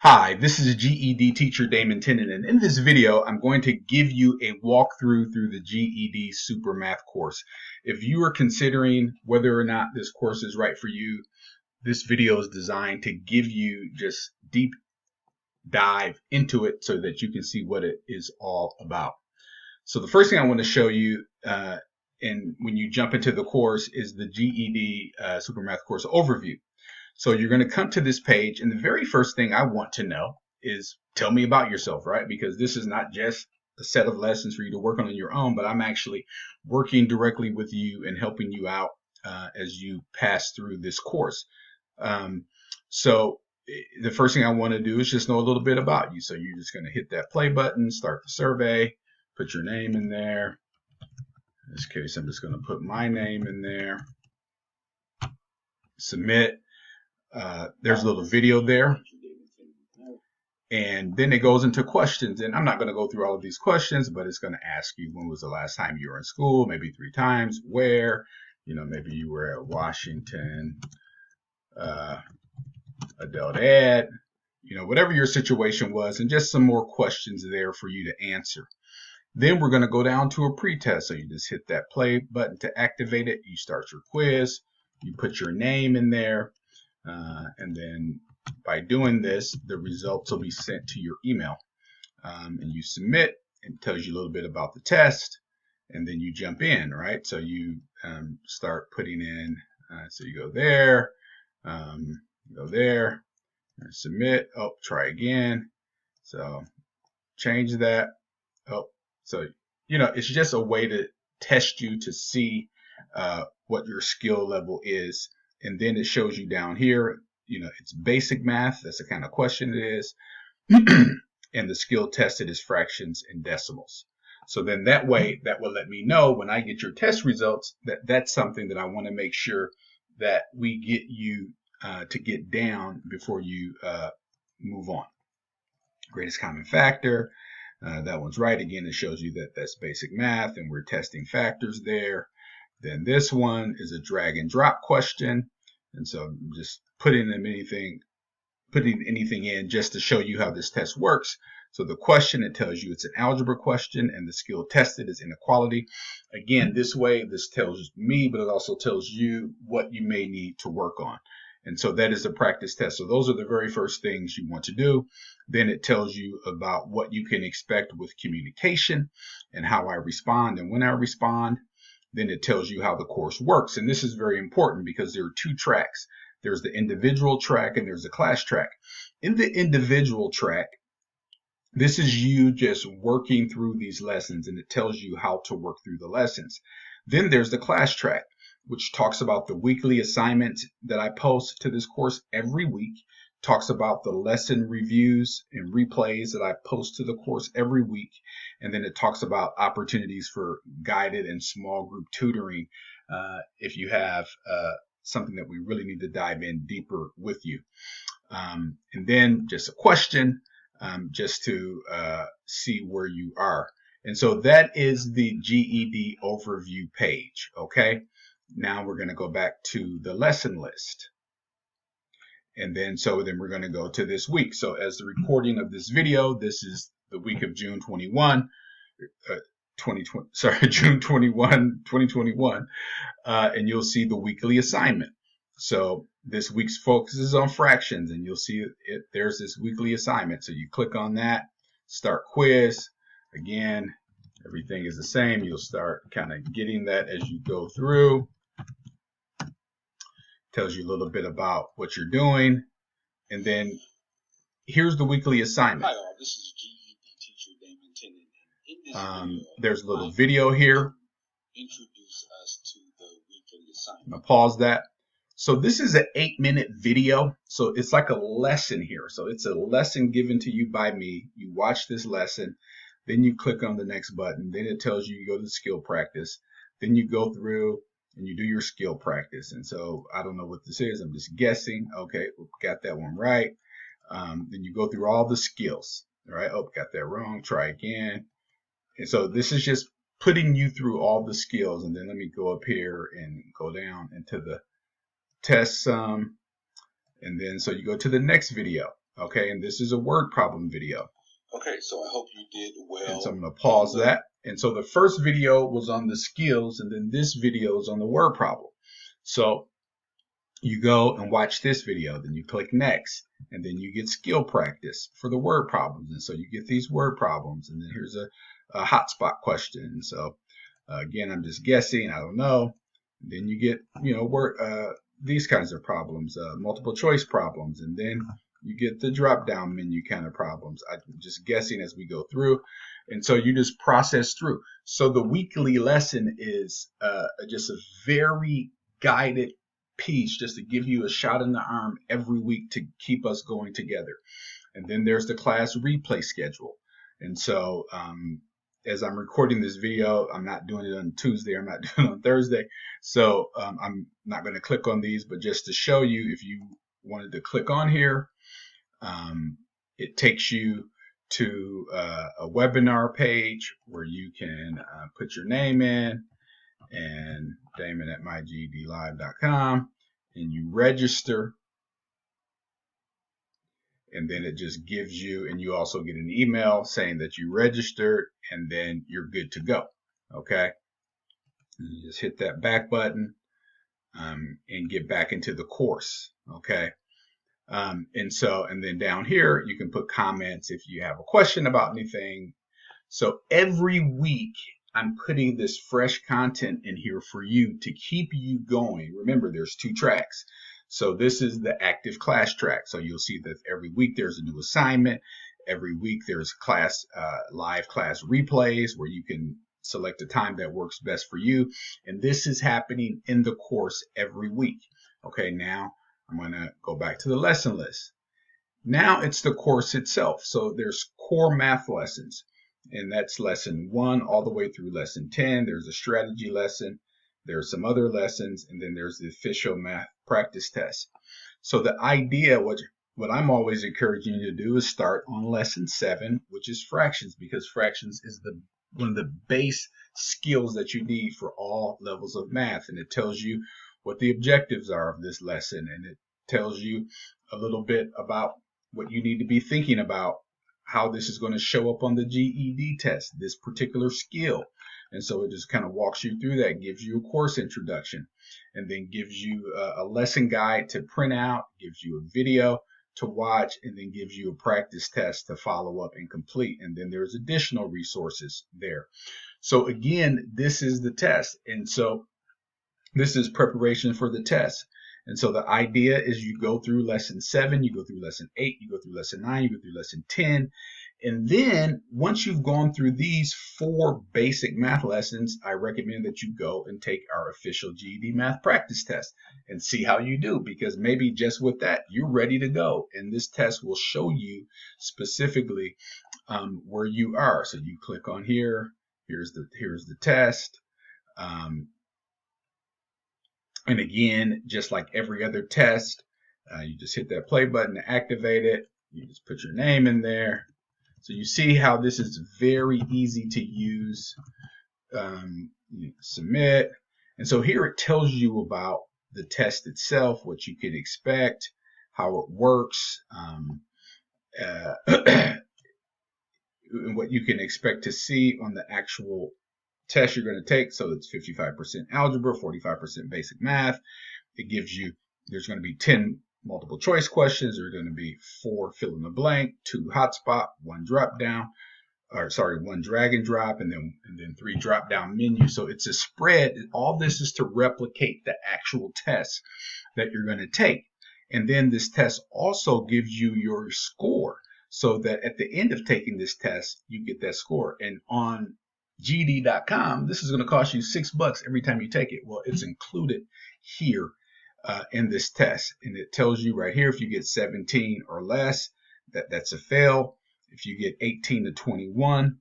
Hi, this is GED teacher Damon Tennant, and in this video, I'm going to give you a walkthrough through the GED Super Math Course. If you are considering whether or not this course is right for you, this video is designed to give you just deep dive into it so that you can see what it is all about. So the first thing I want to show you, and when you jump into the course, is the GED Super Math Course overview. So you're going to come to this page, and the very first thing I want to know is tell me about yourself, right? Because this is not just a set of lessons for you to work on your own, but I'm actually working directly with you and helping you out as you pass through this course. So the first thing I want to do is just know a little bit about you. So you're just going to hit that play button, start the survey, put your name in there. In this case, I'm just going to put my name in there, submit. There's a little video there, and then it goes into questions, and I'm not going to go through all of these questions, but it's going to ask you when was the last time you were in school, maybe 3 times, where, maybe you were at Washington Adult Ed, whatever your situation was, and just some more questions there for you to answer. Then we're going to go down to a pretest, so you just hit that play button to activate it. You start your quiz, you put your name in there. And then by doing this, the results will be sent to your email. And you submit, and it tells you a little bit about the test, and then you jump in, right? So you start putting in, so you go there, submit, try again. So change that. So, it's just a way to test you to see what your skill level is. And then it shows you down here, it's basic math. That's the kind of question it is. And the skill tested is fractions and decimals. So then that way, that will let me know when I get your test results that that's something that I want to make sure that we get you to get down before you move on. Greatest common factor. That one's right. Again, it shows you that that's basic math, and we're testing factors there. Then this one is a drag and drop question. And so I'm just putting anything in just to show you how this test works. So the question, it tells you it's an algebra question, and the skill tested is inequality. Again, this way, this tells me, but it also tells you what you may need to work on. And so that is a practice test. So those are the very first things you want to do. Then it tells you about what you can expect with communication and how I respond and when I respond. Then it tells you how the course works. And this is very important because there are 2 tracks. There's the individual track and there's the class track. In the individual track, this is you just working through these lessons, and it tells you how to work through the lessons. Then there's the class track, which talks about the weekly assignment that I post to this course every week, talks about the lesson reviews and replays that I post to the course every week. And then it talks about opportunities for guided and small group tutoring if you have something that we really need to dive in deeper with you. And then just a question just to see where you are. And so that is the GED overview page, okay? Now we're going to go back to the lesson list. And then we're going to go to this week. So as the recording of this video, this is the week of June 21, 2021, and you'll see the weekly assignment. So this week's focus is on fractions, and you'll see there's this weekly assignment. So you click on that, start quiz. Again, everything is the same. You'll start kind of getting that as you go through. Tells you a little bit about what you're doing. And then here's the weekly assignment. Hi all, this is GED teacher Damon Tennant. In this video, there's a little video here. Introduce us to the weekly assignment. I'll pause that. So this is an 8-minute video. So it's like a lesson here. So it's a lesson given to you by me. You watch this lesson, then you click on the next button. Then it tells you go to skill practice. Then you go through and you do your skill practice. And so I don't know what this is. I'm just guessing. Okay, got that one right. Then you go through all the skills. All right, got that wrong. Try again. And so this is just putting you through all the skills. And then let me go up here and go down into the test sum. And then so you go to the next video. Okay, and this is a word problem video. Okay, so I hope you did well. And so I'm going to pause that. And so the first video was on the skills, and then this video is on the word problem. So you go and watch this video, then you click next, and then you get skill practice for the word problems. And so you get these word problems, and then here's a hotspot question. So again, I'm just guessing, I don't know. And then you get, these kinds of problems, multiple choice problems, and then you get the drop down menu kind of problems. I'm just guessing as we go through. And so you just process through. So the weekly lesson is just a very guided piece just to give you a shot in the arm every week to keep us going together. And then there's the class replay schedule. And so as I'm recording this video, I'm not doing it on Tuesday, I'm not doing it on Thursday. So I'm not going to click on these, but just to show you, if you wanted to click on here, it takes you to a webinar page where you can put your name in, and Damon at mygedlive.com, and you register, and then it just gives you, and you also get an email saying that you registered, and then you're good to go. Okay, and you just hit that back button and get back into the course. Okay. And then down here, you can put comments if you have a question about anything. So every week, I'm putting this fresh content in here for you to keep you going. Remember, there's 2 tracks. So this is the active class track. So you'll see that every week there's a new assignment. Every week there's class, live class replays where you can select a time that works best for you. And this is happening in the course every week. Okay, now I'm going to go back to the lesson list. Now it's the course itself. So there's core math lessons, and that's lesson 1 all the way through lesson 10. There's a strategy lesson. There's some other lessons, and then there's the official math practice test. So the idea, what I'm always encouraging you to do, is start on lesson 7, which is fractions, because fractions is one of the base skills that you need for all levels of math. And it tells you what the objectives are of this lesson, and it tells you a little bit about what you need to be thinking about, how this is going to show up on the GED test, this particular skill. And so it just kind of walks you through that, gives you a course introduction, and then gives you a lesson guide to print out, gives you a video to watch, and then gives you a practice test to follow up and complete. And then there's additional resources there. So again, this is the test. And so this is preparation for the test. And so the idea is you go through lesson 7, you go through lesson 8, you go through lesson 9, you go through lesson 10. And then once you've gone through these 4 basic math lessons, I recommend that you go and take our official GED math practice test and see how you do, because maybe just with that, you're ready to go. And this test will show you specifically where you are. So you click on here, here's the test. And again, just like every other test, you just hit that play button to activate it. You just put your name in there. So you see how this is very easy to use. You submit. And so here it tells you about the test itself, what you can expect, how it works, and what you can expect to see on the actual test you're going to take. So it's 55% algebra, 45% basic math. It gives you, there's going to be 10 multiple choice questions. There's going to be 4 fill in the blank, 2 hotspot, 1 drop down, 1 drag and drop, and then 3 drop down menus. So it's a spread. All this is to replicate the actual test that you're going to take. And then this test also gives you your score, so that at the end of taking this test, you get that score. And on GED.com, this is going to cost you $6 every time you take it. Well, it's included here in this test, and it tells you right here, if you get 17 or less, that's a fail. If you get 18 to 21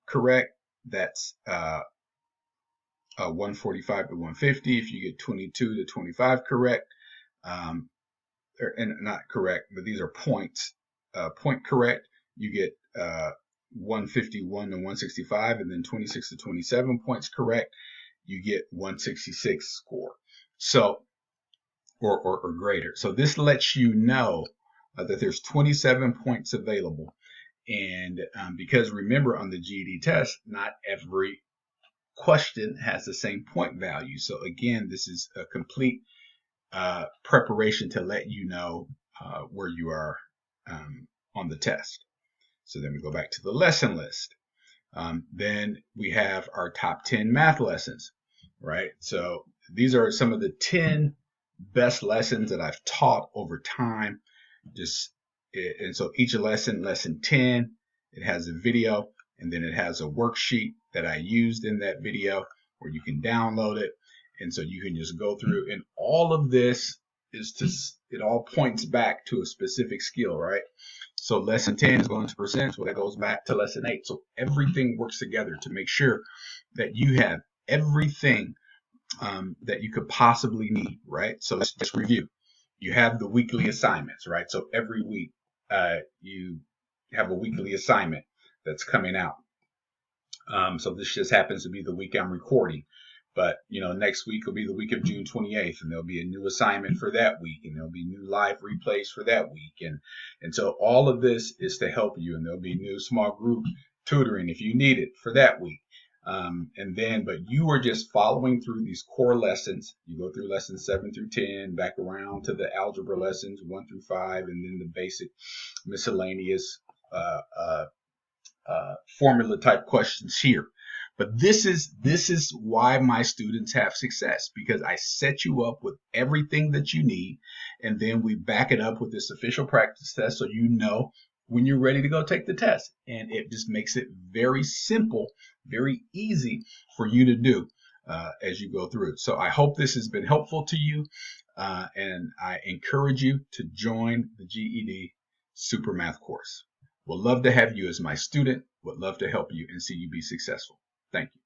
correct, that's 145 to 150. If you get 22 to 25 correct, and not correct, but these are points, point correct, you get 151 to 165, and then 26 to 27 points correct, you get 166 score. So, or greater. So this lets you know that there's 27 points available. And because remember, on the GED test, not every question has the same point value. So again, this is a complete preparation to let you know where you are on the test. So then we go back to the lesson list. Then we have our top 10 math lessons, right? So these are some of the 10 best lessons that I've taught over time. And so each lesson, lesson 10, it has a video, and then it has a worksheet that I used in that video where you can download it. And so you can just go through, and all of this it all points back to a specific skill, right? So lesson 10 is going to percents, well, that goes back to lesson 8. So everything works together to make sure that you have everything that you could possibly need, right? So let's review. You have the weekly assignments, right? So every week you have a weekly assignment that's coming out. So this just happens to be the week I'm recording. But, next week will be the week of June 28th, and there'll be a new assignment for that week, and there'll be new live replays for that week. And so all of this is to help you, and there'll be new small group tutoring if you need it for that week. But you are just following through these core lessons. You go through lessons 7 through 10, back around to the algebra lessons 1 through 5, and then the basic miscellaneous formula type questions here. But this is why my students have success, because I set you up with everything that you need, and then we back it up with this official practice test, so you know when you're ready to go take the test. And it just makes it very simple, very easy for you to do as you go through. So I hope this has been helpful to you, and I encourage you to join the GED Super Math course. Would love to have you as my student. Would love to help you and see you be successful. Thank you.